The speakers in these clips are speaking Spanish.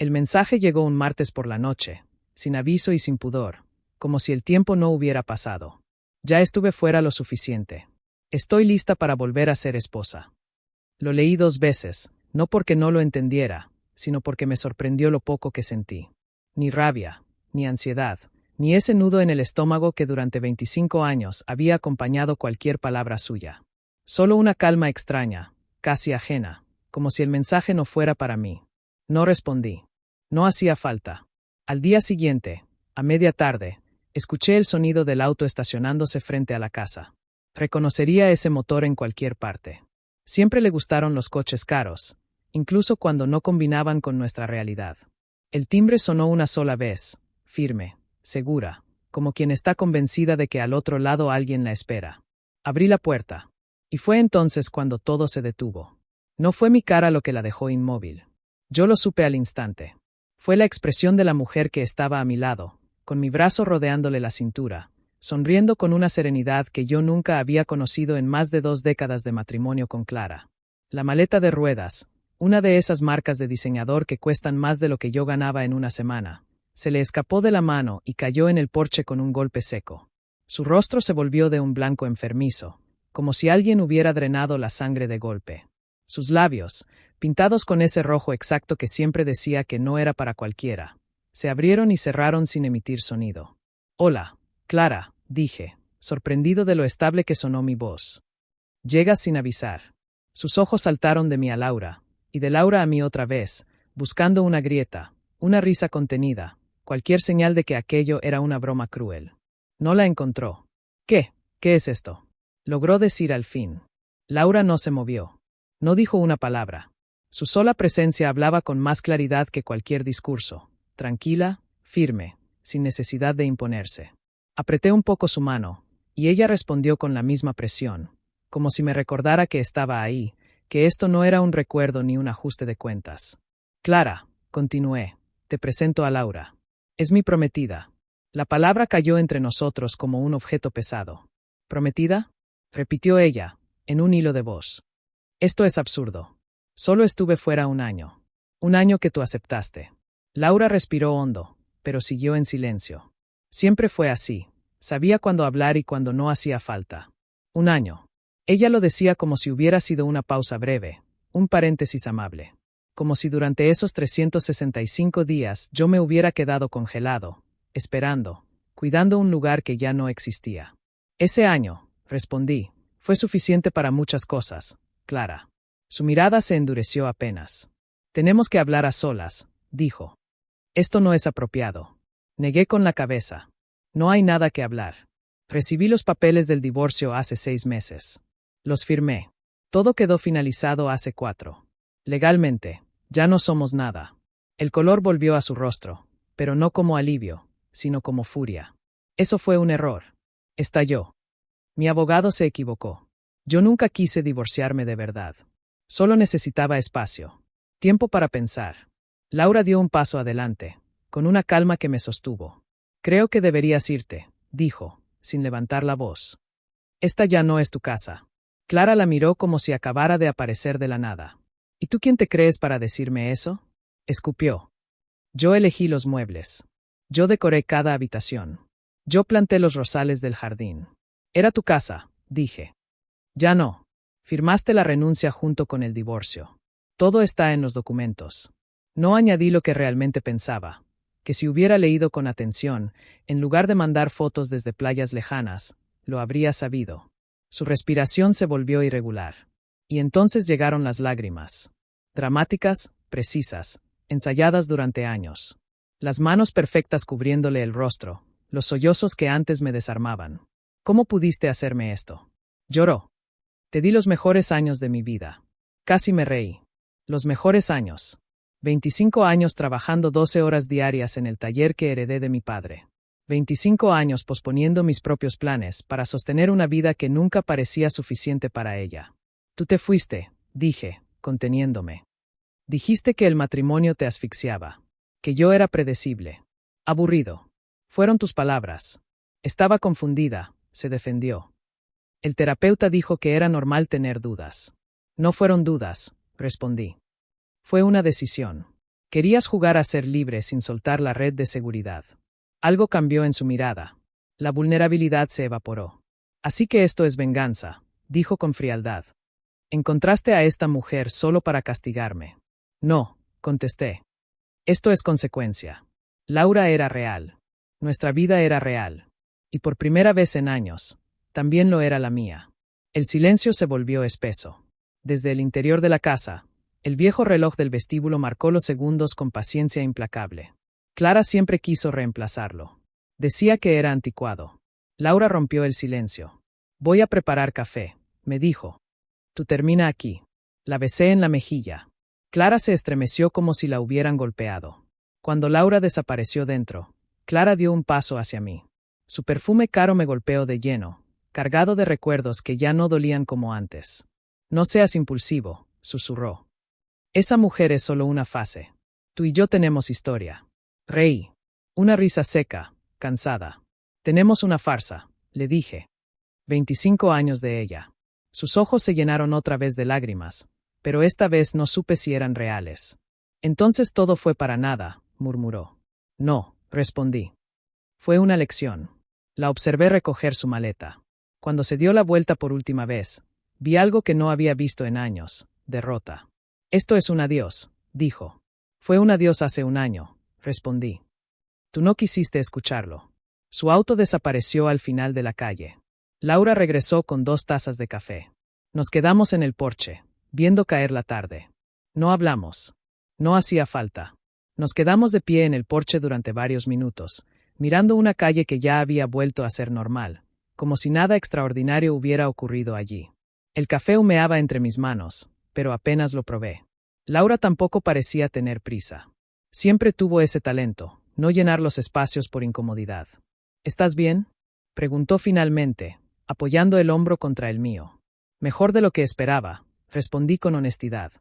El mensaje llegó un martes por la noche, sin aviso y sin pudor, como si el tiempo no hubiera pasado. Ya estuve fuera lo suficiente. Estoy lista para volver a ser esposa. Lo leí 2 veces, no porque no lo entendiera, sino porque me sorprendió lo poco que sentí. Ni rabia, ni ansiedad, ni ese nudo en el estómago que durante 25 años había acompañado cualquier palabra suya. Solo una calma extraña, casi ajena, como si el mensaje no fuera para mí. No respondí. No hacía falta. Al día siguiente, a media tarde, escuché el sonido del auto estacionándose frente a la casa. Reconocería ese motor en cualquier parte. Siempre le gustaron los coches caros, incluso cuando no combinaban con nuestra realidad. El timbre sonó una sola vez, firme, segura, como quien está convencida de que al otro lado alguien la espera. Abrí la puerta. Y fue entonces cuando todo se detuvo. No fue mi cara lo que la dejó inmóvil. Yo lo supe al instante. Fue la expresión de la mujer que estaba a mi lado, con mi brazo rodeándole la cintura, sonriendo con una serenidad que yo nunca había conocido en más de 2 décadas de matrimonio con Clara. La maleta de ruedas, una de esas marcas de diseñador que cuestan más de lo que yo ganaba en una semana, se le escapó de la mano y cayó en el porche con un golpe seco. Su rostro se volvió de un blanco enfermizo, como si alguien hubiera drenado la sangre de golpe. Sus labios, pintados con ese rojo exacto que siempre decía que no era para cualquiera, se abrieron y cerraron sin emitir sonido. «Hola, Clara», dije, sorprendido de lo estable que sonó mi voz. «Llegas sin avisar». Sus ojos saltaron de mí a Laura, y de Laura a mí otra vez, buscando una grieta, una risa contenida, cualquier señal de que aquello era una broma cruel. No la encontró. «¿Qué? ¿Qué es esto?», logró decir al fin. Laura no se movió. No dijo una palabra. Su sola presencia hablaba con más claridad que cualquier discurso, tranquila, firme, sin necesidad de imponerse. Apreté un poco su mano, y ella respondió con la misma presión, como si me recordara que estaba ahí, que esto no era un recuerdo ni un ajuste de cuentas. «Clara», continué, «te presento a Laura. Es mi prometida». La palabra cayó entre nosotros como un objeto pesado. «¿Prometida?», repitió ella, en un hilo de voz. «Esto es absurdo. Solo estuve fuera 1 año. 1 año que tú aceptaste». Laura respiró hondo, pero siguió en silencio. Siempre fue así. Sabía cuándo hablar y cuándo no hacía falta. 1 año. Ella lo decía como si hubiera sido una pausa breve, un paréntesis amable. Como si durante esos 365 días yo me hubiera quedado congelado, esperando, cuidando un lugar que ya no existía. «Ese año», respondí, «fue suficiente para muchas cosas, Clara». Su mirada se endureció apenas. «Tenemos que hablar a solas», dijo. «Esto no es apropiado». Negué con la cabeza. «No hay nada que hablar. Recibí los papeles del divorcio hace 6 meses. Los firmé. Todo quedó finalizado hace 4. Legalmente, ya no somos nada». El color volvió a su rostro, pero no como alivio, sino como furia. «Eso fue un error». Estalló. «Mi abogado se equivocó. Yo nunca quise divorciarme de verdad. Solo necesitaba espacio. Tiempo para pensar». Laura dio un paso adelante, con una calma que me sostuvo. «Creo que deberías irte», dijo, sin levantar la voz. «Esta ya no es tu casa». Clara la miró como si acabara de aparecer de la nada. «¿Y tú quién te crees para decirme eso?», escupió. «Yo elegí los muebles. Yo decoré cada habitación. Yo planté los rosales del jardín. Era tu casa», dije. «Ya no. Firmaste la renuncia junto con el divorcio. Todo está en los documentos». No añadí lo que realmente pensaba, que si hubiera leído con atención, en lugar de mandar fotos desde playas lejanas, lo habría sabido. Su respiración se volvió irregular. Y entonces llegaron las lágrimas. Dramáticas, precisas, ensayadas durante años. Las manos perfectas cubriéndole el rostro, los sollozos que antes me desarmaban. «¿Cómo pudiste hacerme esto?», lloró. «Te di los mejores años de mi vida». Casi me reí. Los mejores años. 25 años trabajando 12 horas diarias en el taller que heredé de mi padre. 25 años posponiendo mis propios planes para sostener una vida que nunca parecía suficiente para ella. «Tú te fuiste», dije, conteniéndome. «Dijiste que el matrimonio te asfixiaba, que yo era predecible. Aburrido. Fueron tus palabras». Estaba confundida, se defendió. «El terapeuta dijo que era normal tener dudas». «No fueron dudas», respondí. «Fue una decisión». Querías jugar a ser libre sin soltar la red de seguridad. Algo cambió en su mirada. La vulnerabilidad se evaporó. Así que esto es venganza, dijo con frialdad. Encontraste a esta mujer solo para castigarme. No, contesté. Esto es consecuencia. Laura era real. Nuestra vida era real. Y por primera vez en años, también lo era la mía. El silencio se volvió espeso. Desde el interior de la casa, el viejo reloj del vestíbulo marcó los segundos con paciencia implacable. Clara siempre quiso reemplazarlo. Decía que era anticuado. Laura rompió el silencio. Voy a preparar café, me dijo. Tú termina aquí. La besé en la mejilla. Clara se estremeció como si la hubieran golpeado. Cuando Laura desapareció dentro, Clara dio un paso hacia mí. Su perfume caro me golpeó de lleno, cargado de recuerdos que ya no dolían como antes. No seas impulsivo, susurró. Esa mujer es solo una fase. Tú y yo tenemos historia. Reí. Una risa seca, cansada. Tenemos una farsa, le dije. 25 años de ella. Sus ojos se llenaron otra vez de lágrimas, pero esta vez no supe si eran reales. Entonces todo fue para nada, murmuró. No, respondí. Fue una lección. La observé recoger su maleta. Cuando se dio la vuelta por última vez, vi algo que no había visto en años: derrota. Esto es un adiós, dijo. Fue un adiós hace un año, respondí. Tú no quisiste escucharlo. Su auto desapareció al final de la calle. Laura regresó con 2 tazas de café. Nos quedamos en el porche, viendo caer la tarde. No hablamos. No hacía falta. Nos quedamos de pie en el porche durante varios minutos, mirando una calle que ya había vuelto a ser normal, como si nada extraordinario hubiera ocurrido allí. El café humeaba entre mis manos, pero apenas lo probé. Laura tampoco parecía tener prisa. Siempre tuvo ese talento, no llenar los espacios por incomodidad. ¿Estás bien?, preguntó finalmente, apoyando el hombro contra el mío. Mejor de lo que esperaba, respondí con honestidad.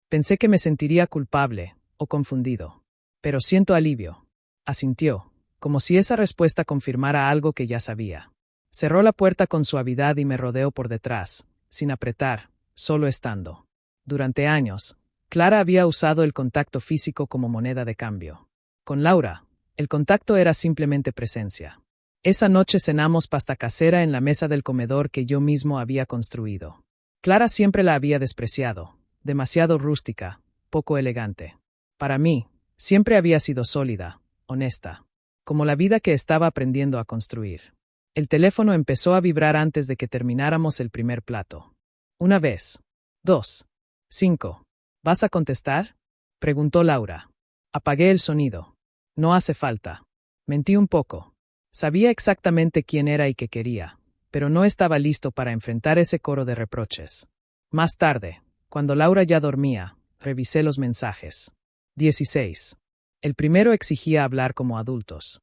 Pensé que me sentiría culpable o confundido. Pero siento alivio. Asintió, como si esa respuesta confirmara algo que ya sabía. Cerró la puerta con suavidad y me rodeó por detrás, sin apretar, solo estando. Durante años, Clara había usado el contacto físico como moneda de cambio. Con Laura, el contacto era simplemente presencia. Esa noche cenamos pasta casera en la mesa del comedor que yo mismo había construido. Clara siempre la había despreciado, demasiado rústica, poco elegante. Para mí, siempre había sido sólida, honesta, como la vida que estaba aprendiendo a construir. El teléfono empezó a vibrar antes de que termináramos el primer plato. 1 vez. 2. 5. ¿Vas a contestar?, preguntó Laura. Apagué el sonido. No hace falta. Mentí un poco. Sabía exactamente quién era y qué quería, pero no estaba listo para enfrentar ese coro de reproches. Más tarde, cuando Laura ya dormía, revisé los mensajes. 16. El primero exigía hablar como adultos.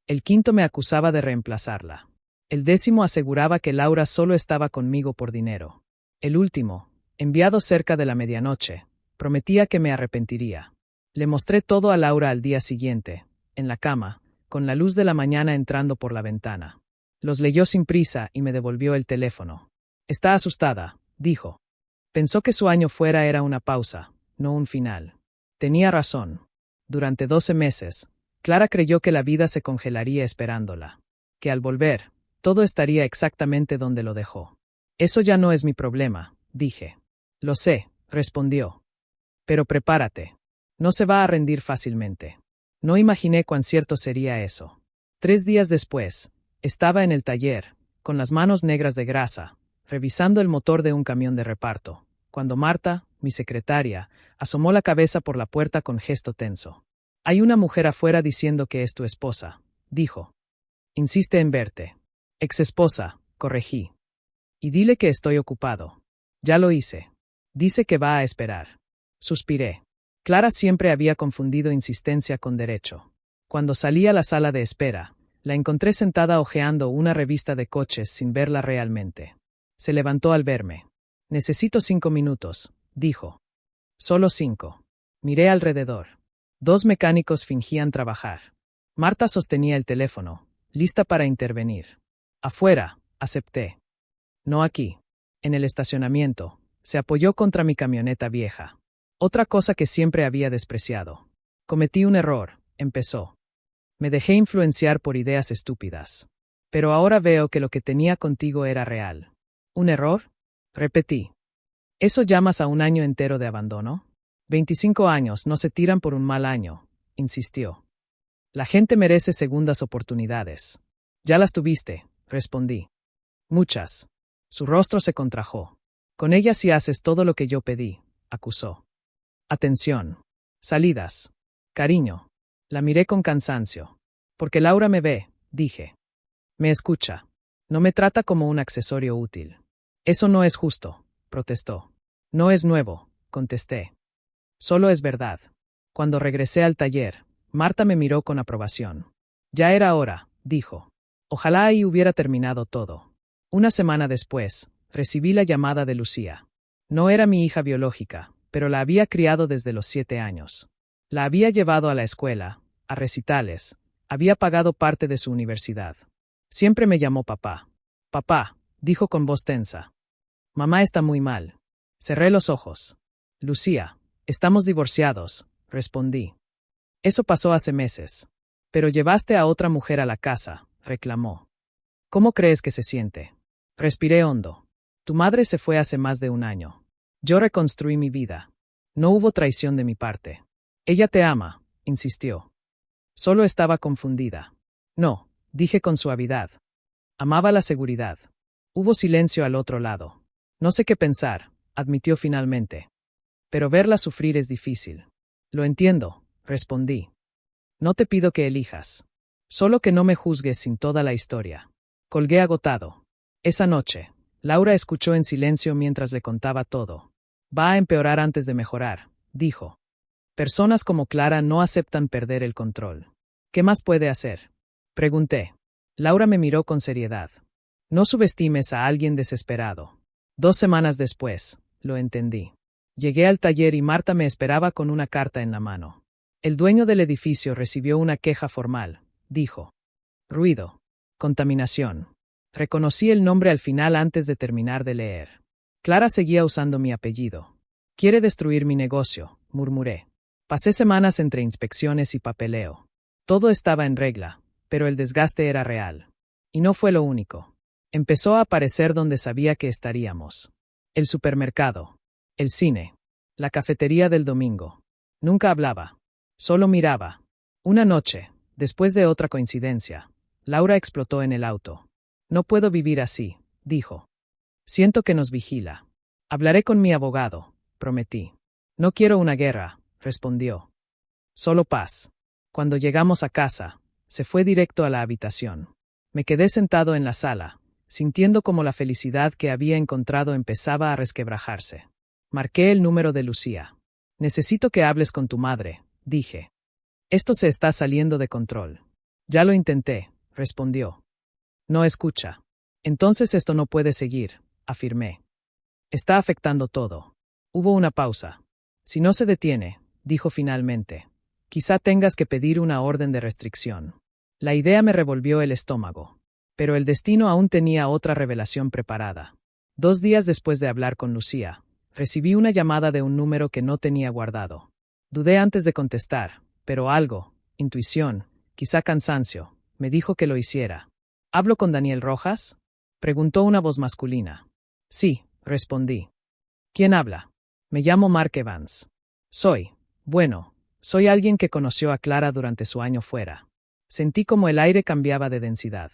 El quinto me acusaba de reemplazarla. El 10º aseguraba que Laura solo estaba conmigo por dinero. El último, enviado cerca de la medianoche, prometía que me arrepentiría. Le mostré todo a Laura al día siguiente, en la cama, con la luz de la mañana entrando por la ventana. Los leyó sin prisa y me devolvió el teléfono. Está asustada, dijo. Pensó que su año fuera era una pausa, no un final. Tenía razón. Durante 12 meses, Clara creyó que la vida se congelaría esperándola. Que al volver, todo estaría exactamente donde lo dejó. Eso ya no es mi problema, dije. Lo sé, respondió. Pero prepárate. No se va a rendir fácilmente. No imaginé cuán cierto sería eso. 3 días después, estaba en el taller, con las manos negras de grasa, revisando el motor de un camión de reparto, cuando Marta, mi secretaria, asomó la cabeza por la puerta con gesto tenso. Hay una mujer afuera diciendo que es tu esposa, dijo. Insiste en verte. Exesposa, corregí. Y dile que estoy ocupado. Ya lo hice. Dice que va a esperar. Suspiré. Clara siempre había confundido insistencia con derecho. Cuando salí a la sala de espera, la encontré sentada hojeando una revista de coches sin verla realmente. Se levantó al verme. Necesito 5 minutos, dijo. Solo 5. Miré alrededor. 2 mecánicos fingían trabajar. Marta sostenía el teléfono, lista para intervenir. Afuera, acepté. No aquí. En el estacionamiento, se apoyó contra mi camioneta vieja. Otra cosa que siempre había despreciado. Cometí un error, empezó. Me dejé influenciar por ideas estúpidas. Pero ahora veo que lo que tenía contigo era real. ¿Un error? Repetí. ¿Eso llamas a un año entero de abandono? 25 años no se tiran por un mal año, insistió. La gente merece segundas oportunidades. Ya las tuviste, respondí. Muchas. Su rostro se contrajo. Con ella sí haces todo lo que yo pedí, acusó. Atención. Salidas. Cariño. La miré con cansancio. Porque Laura me ve, dije. Me escucha. No me trata como un accesorio útil. Eso no es justo, protestó. No es nuevo, contesté. Solo es verdad. Cuando regresé al taller, Marta me miró con aprobación. Ya era hora, dijo. Ojalá ahí hubiera terminado todo. Una semana después, recibí la llamada de Lucía. No era mi hija biológica, pero la había criado desde los 7 años. La había llevado a la escuela, a recitales, había pagado parte de su universidad. Siempre me llamó papá. Papá, dijo con voz tensa. Mamá está muy mal. Cerré los ojos. Lucía, estamos divorciados, respondí. Eso pasó hace meses. Pero llevaste a otra mujer a la casa, reclamó. ¿Cómo crees que se siente? Respiré hondo. Tu madre se fue hace más de un año. Yo reconstruí mi vida. No hubo traición de mi parte. Ella te ama, insistió. Solo estaba confundida. No, dije con suavidad. Amaba la seguridad. Hubo silencio al otro lado. No sé qué pensar, admitió finalmente. Pero verla sufrir es difícil. Lo entiendo, respondí. No te pido que elijas. Solo que no me juzgues sin toda la historia. Colgué agotado. Esa noche, Laura escuchó en silencio mientras le contaba todo. Va a empeorar antes de mejorar, dijo. Personas como Clara no aceptan perder el control. ¿Qué más puede hacer? Pregunté. Laura me miró con seriedad. No subestimes a alguien desesperado. 2 semanas después, lo entendí. Llegué al taller y Marta me esperaba con una carta en la mano. El dueño del edificio recibió una queja formal, dijo. Ruido. Contaminación. Reconocí el nombre al final antes de terminar de leer. Clara seguía usando mi apellido. Quiere destruir mi negocio, murmuré. Pasé semanas entre inspecciones y papeleo. Todo estaba en regla, pero el desgaste era real. Y no fue lo único. Empezó a aparecer donde sabía que estaríamos. El supermercado. El cine. La cafetería del domingo. Nunca hablaba. Solo miraba. Una noche, después de otra coincidencia, Laura explotó en el auto. No puedo vivir así, dijo. Siento que nos vigila. Hablaré con mi abogado, prometí. No quiero una guerra, respondió. Solo paz. Cuando llegamos a casa, se fue directo a la habitación. Me quedé sentado en la sala, sintiendo como la felicidad que había encontrado empezaba a resquebrajarse. Marqué el número de Lucía. Necesito que hables con tu madre, dije. Esto se está saliendo de control. Ya lo intenté, respondió. No escucha. Entonces esto no puede seguir, afirmé. Está afectando todo. Hubo una pausa. Si no se detiene, dijo finalmente, quizá tengas que pedir una orden de restricción. La idea me revolvió el estómago. Pero el destino aún tenía otra revelación preparada. 2 días después de hablar con Lucía, recibí una llamada de un número que no tenía guardado. Dudé antes de contestar, pero algo, intuición, quizá cansancio, me dijo que lo hiciera. ¿Hablo con Daniel Rojas? Preguntó una voz masculina. Sí, respondí. ¿Quién habla? Me llamo Mark Evans. Soy alguien que conoció a Clara durante su año fuera. Sentí como el aire cambiaba de densidad.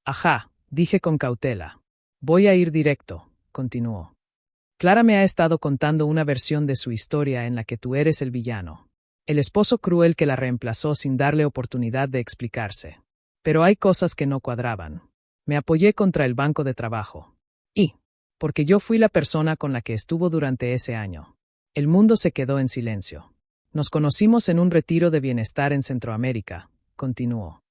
Ajá, dije con cautela. Voy a ir directo, continuó. Clara me ha estado contando una versión de su historia en la que tú eres el villano. El esposo cruel que la reemplazó sin darle oportunidad de explicarse. Pero hay cosas que no cuadraban. Me apoyé contra el banco de trabajo. Porque yo fui la persona con la que estuvo durante ese año. El mundo se quedó en silencio. Nos conocimos en un retiro de bienestar en Centroamérica, continuó.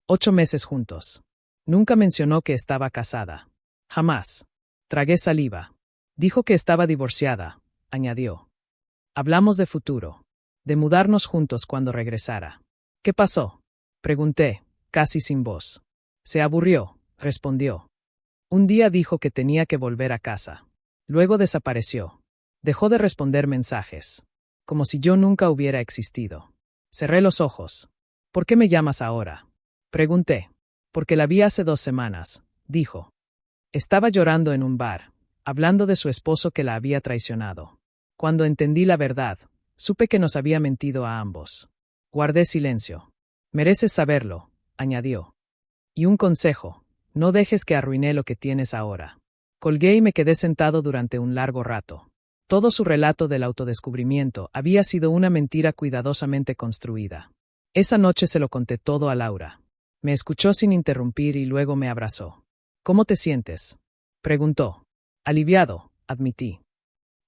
8 meses juntos. Nunca mencionó que estaba casada. Jamás. Tragué saliva. Dijo que estaba divorciada, añadió. Hablamos de futuro. De mudarnos juntos cuando regresara. ¿Qué pasó? Pregunté, casi sin voz. Se aburrió, respondió. Un día dijo que tenía que volver a casa. Luego desapareció. Dejó de responder mensajes. Como si yo nunca hubiera existido. Cerré los ojos. ¿Por qué me llamas ahora? Pregunté. Porque la vi hace 2 semanas, dijo. Estaba llorando en un bar, hablando de su esposo que la había traicionado. Cuando entendí la verdad, supe que nos había mentido a ambos. Guardé silencio. Mereces saberlo, añadió. Y un consejo, no dejes que arruine lo que tienes ahora. Colgué y me quedé sentado durante un largo rato. Todo su relato del autodescubrimiento había sido una mentira cuidadosamente construida. Esa noche se lo conté todo a Laura. Me escuchó sin interrumpir y luego me abrazó. ¿Cómo te sientes? Preguntó. Aliviado, admití.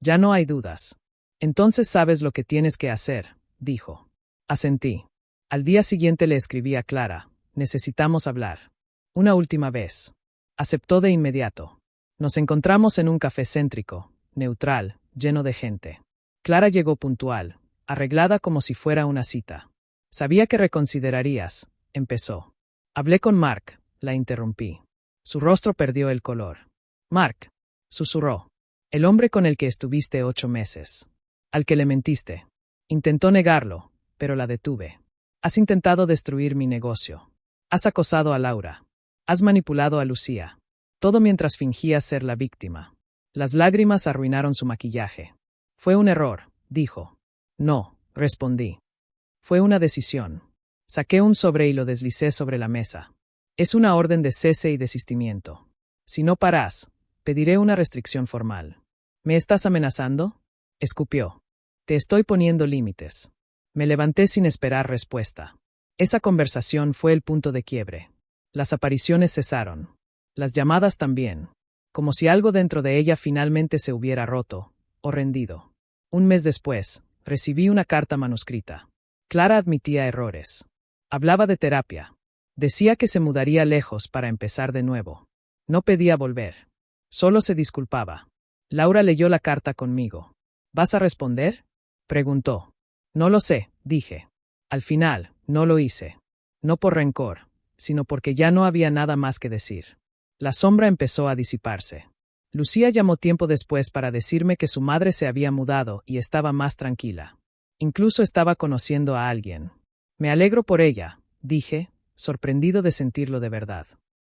Ya no hay dudas. Entonces sabes lo que tienes que hacer, dijo. Asentí. Al día siguiente le escribí a Clara. Necesitamos hablar. Una última vez. Aceptó de inmediato. Nos encontramos en un café céntrico, neutral, lleno de gente. Clara llegó puntual, arreglada como si fuera una cita. Sabía que reconsiderarías, empezó. Hablé con Mark, la interrumpí. Su rostro perdió el color. Mark, susurró. El hombre con el que estuviste 8 meses. Al que le mentiste. Intentó negarlo, pero la detuve. Has intentado destruir mi negocio. Has acosado a Laura. Has manipulado a Lucía. Todo mientras fingías ser la víctima. Las lágrimas arruinaron su maquillaje. Fue un error, dijo. No, respondí. Fue una decisión. Saqué un sobre y lo deslicé sobre la mesa. Es una orden de cese y desistimiento. Si no paras, pediré una restricción formal. ¿Me estás amenazando? Escupió. Te estoy poniendo límites. Me levanté sin esperar respuesta. Esa conversación fue el punto de quiebre. Las apariciones cesaron. Las llamadas también. Como si algo dentro de ella finalmente se hubiera roto, o rendido. Un mes después, recibí una carta manuscrita. Clara admitía errores. Hablaba de terapia. Decía que se mudaría lejos para empezar de nuevo. No pedía volver. Solo se disculpaba. Laura leyó la carta conmigo. ¿Vas a responder? Preguntó. No lo sé, dije. Al final, no lo hice. No por rencor, sino porque ya no había nada más que decir. La sombra empezó a disiparse. Lucía llamó tiempo después para decirme que su madre se había mudado y estaba más tranquila. Incluso estaba conociendo a alguien. Me alegro por ella, dije, sorprendido de sentirlo de verdad.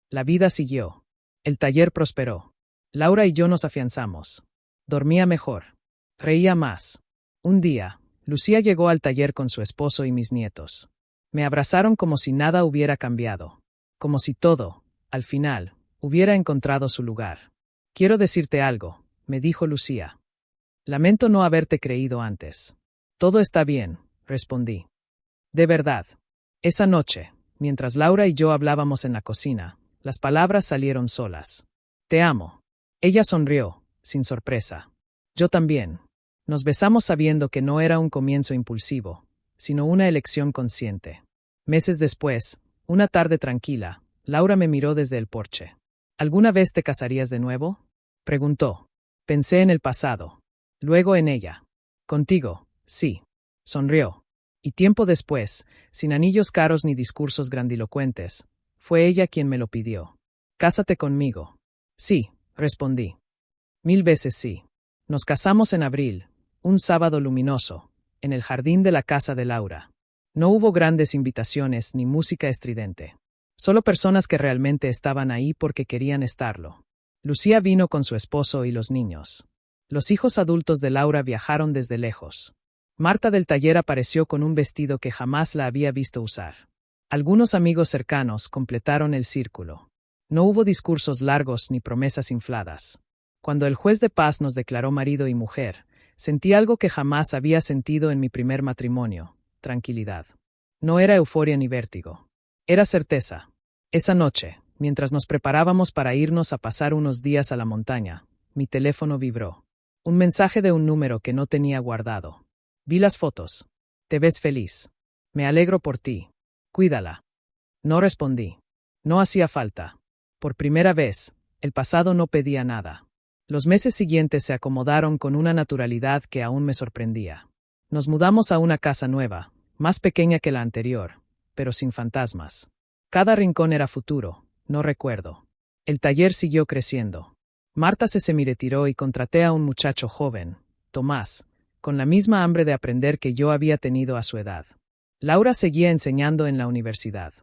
La vida siguió. El taller prosperó. Laura y yo nos afianzamos. Dormía mejor. Reía más. Un día, Lucía llegó al taller con su esposo y mis nietos. Me abrazaron como si nada hubiera cambiado. Como si todo, al final, hubiera encontrado su lugar. Quiero decirte algo, me dijo Lucía. Lamento no haberte creído antes. Todo está bien, respondí. De verdad. Esa noche, mientras Laura y yo hablábamos en la cocina, las palabras salieron solas. Te amo. Ella sonrió, sin sorpresa. Yo también. Nos besamos sabiendo que no era un comienzo impulsivo, sino una elección consciente. Meses después, una tarde tranquila, Laura me miró desde el porche. ¿Alguna vez te casarías de nuevo? Preguntó. Pensé en el pasado. Luego en ella. Contigo, sí. Sonrió. Y tiempo después, sin anillos caros ni discursos grandilocuentes, fue ella quien me lo pidió. Cásate conmigo. Sí, respondí. 1000 veces sí. Nos casamos en abril, un sábado luminoso, en el jardín de la casa de Laura. No hubo grandes invitaciones ni música estridente. Solo personas que realmente estaban ahí porque querían estarlo. Lucía vino con su esposo y los niños. Los hijos adultos de Laura viajaron desde lejos. Marta del taller apareció con un vestido que jamás la había visto usar. Algunos amigos cercanos completaron el círculo. No hubo discursos largos ni promesas infladas. Cuando el juez de paz nos declaró marido y mujer, sentí algo que jamás había sentido en mi primer matrimonio: tranquilidad. No era euforia ni vértigo. Era certeza. Esa noche, mientras nos preparábamos para irnos a pasar unos días a la montaña, mi teléfono vibró. Un mensaje de un número que no tenía guardado. Vi las fotos. Te ves feliz. Me alegro por ti. Cuídala. No respondí. No hacía falta. Por primera vez, el pasado no pedía nada. Los meses siguientes se acomodaron con una naturalidad que aún me sorprendía. Nos mudamos a una casa nueva, más pequeña que la anterior, pero sin fantasmas. Cada rincón era futuro, no recuerdo. El taller siguió creciendo. Marta se semiretiró y contraté a un muchacho joven, Tomás, con la misma hambre de aprender que yo había tenido a su edad. Laura seguía enseñando en la universidad.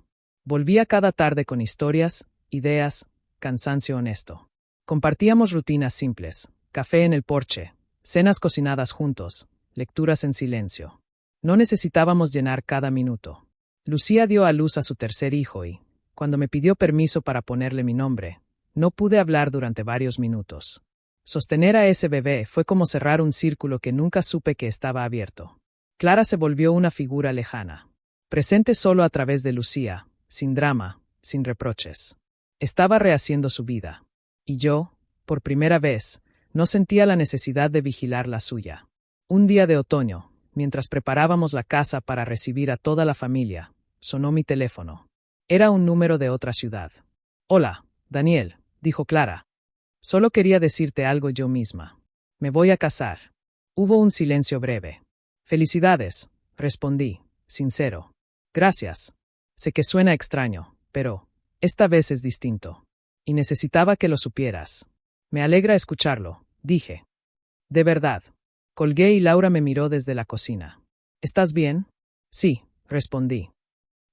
Volvía cada tarde con historias, ideas, cansancio honesto. Compartíamos rutinas simples, café en el porche, cenas cocinadas juntos, lecturas en silencio. No necesitábamos llenar cada minuto. Lucía dio a luz a su tercer hijo y, cuando me pidió permiso para ponerle mi nombre, no pude hablar durante varios minutos. Sostener a ese bebé fue como cerrar un círculo que nunca supe que estaba abierto. Clara se volvió una figura lejana, presente solo a través de Lucía, sin drama, sin reproches. Estaba rehaciendo su vida. Y yo, por primera vez, no sentía la necesidad de vigilar la suya. Un día de otoño, mientras preparábamos la casa para recibir a toda la familia, sonó mi teléfono. Era un número de otra ciudad. «Hola, Daniel», dijo Clara. «Solo quería decirte algo yo misma. Me voy a casar». Hubo un silencio breve. «Felicidades», respondí, sincero. «Gracias. Sé que suena extraño, pero esta vez es distinto. Y necesitaba que lo supieras». «Me alegra escucharlo», dije. «De verdad». Colgué y Laura me miró desde la cocina. «¿Estás bien?» «Sí», respondí.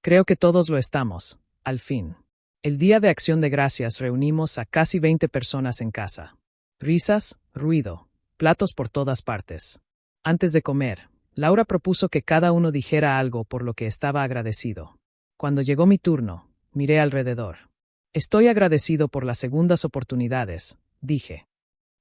«Creo que todos lo estamos, al fin». El día de Acción de Gracias reunimos a casi 20 personas en casa. Risas, ruido, platos por todas partes. Antes de comer, Laura propuso que cada uno dijera algo por lo que estaba agradecido. Cuando llegó mi turno, miré alrededor. «Estoy agradecido por las segundas oportunidades», dije.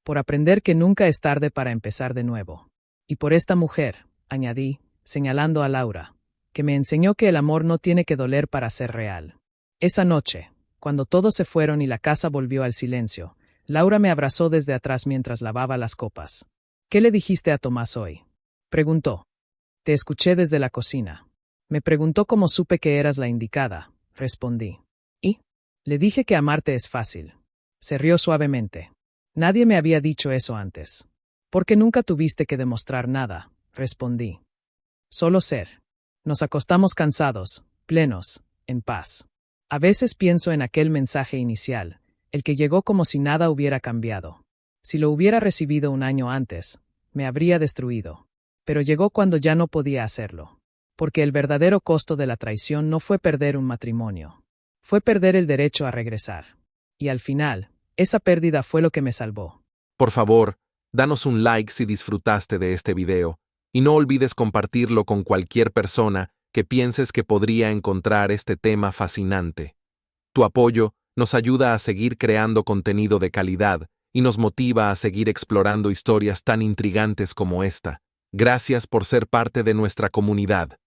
«Por aprender que nunca es tarde para empezar de nuevo. Y por esta mujer», añadí, señalando a Laura, «que me enseñó que el amor no tiene que doler para ser real». Esa noche, cuando todos se fueron y la casa volvió al silencio, Laura me abrazó desde atrás mientras lavaba las copas. «¿Qué le dijiste a Tomás hoy?», preguntó. «Te escuché desde la cocina. Me preguntó cómo supe que eras la indicada», respondí. «¿Y?» «Le dije que amarte es fácil». Se rió suavemente. «Nadie me había dicho eso antes». «Porque nunca tuviste que demostrar nada», respondí. «Solo ser». Nos acostamos cansados, plenos, en paz. A veces pienso en aquel mensaje inicial, el que llegó como si nada hubiera cambiado. Si lo hubiera recibido un año antes, me habría destruido. Pero llegó cuando ya no podía hacerlo. Porque el verdadero costo de la traición no fue perder un matrimonio. Fue perder el derecho a regresar. Y al final, esa pérdida fue lo que me salvó. Por favor, danos un like si disfrutaste de este video, y no olvides compartirlo con cualquier persona que pienses que podría encontrar este tema fascinante. Tu apoyo nos ayuda a seguir creando contenido de calidad y nos motiva a seguir explorando historias tan intrigantes como esta. Gracias por ser parte de nuestra comunidad.